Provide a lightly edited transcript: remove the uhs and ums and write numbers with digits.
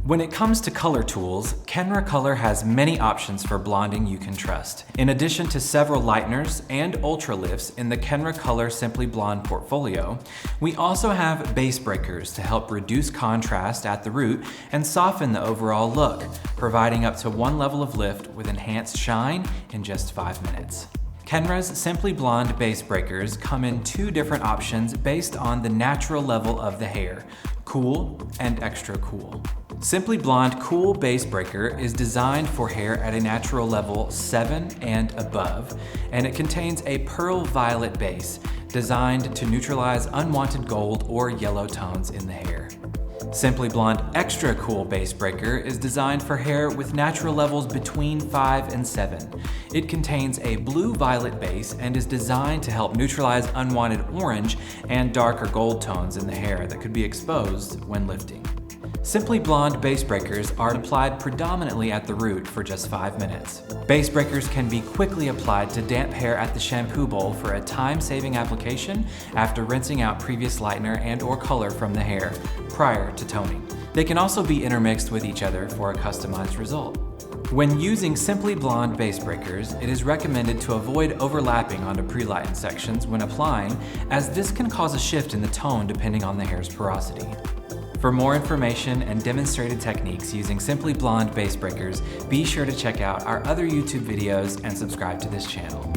When it comes to color tools, Kenra Color has many options for blonding you can trust. In addition to several lighteners and ultra lifts in the Kenra Color Simply Blonde portfolio, we also have base breakers to help reduce contrast at the root and soften the overall look, providing up to one level of lift with enhanced shine in just 5 minutes. Kenra's Simply Blonde base breakers come in 2 different options based on the natural level of the hair, cool and extra cool. Simply Blonde Cool Base Breaker is designed for hair at a natural level 7 and above, and it contains a pearl violet base designed to neutralize unwanted gold or yellow tones in the hair. Simply Blonde Extra Cool Base Breaker is designed for hair with natural levels between 5 and 7. It contains a blue-violet base and is designed to help neutralize unwanted orange and darker gold tones in the hair that could be exposed when lifting. Simply Blonde base breakers are applied predominantly at the root for just 5 minutes. Base breakers can be quickly applied to damp hair at the shampoo bowl for a time-saving application after rinsing out previous lightener and/or color from the hair prior to toning. They can also be intermixed with each other for a customized result. When using Simply Blonde base breakers, it is recommended to avoid overlapping onto pre-lightened sections when applying, as this can cause a shift in the tone depending on the hair's porosity. For more information and demonstrated techniques using Simply Blonde base breakers, be sure to check out our other YouTube videos and subscribe to this channel.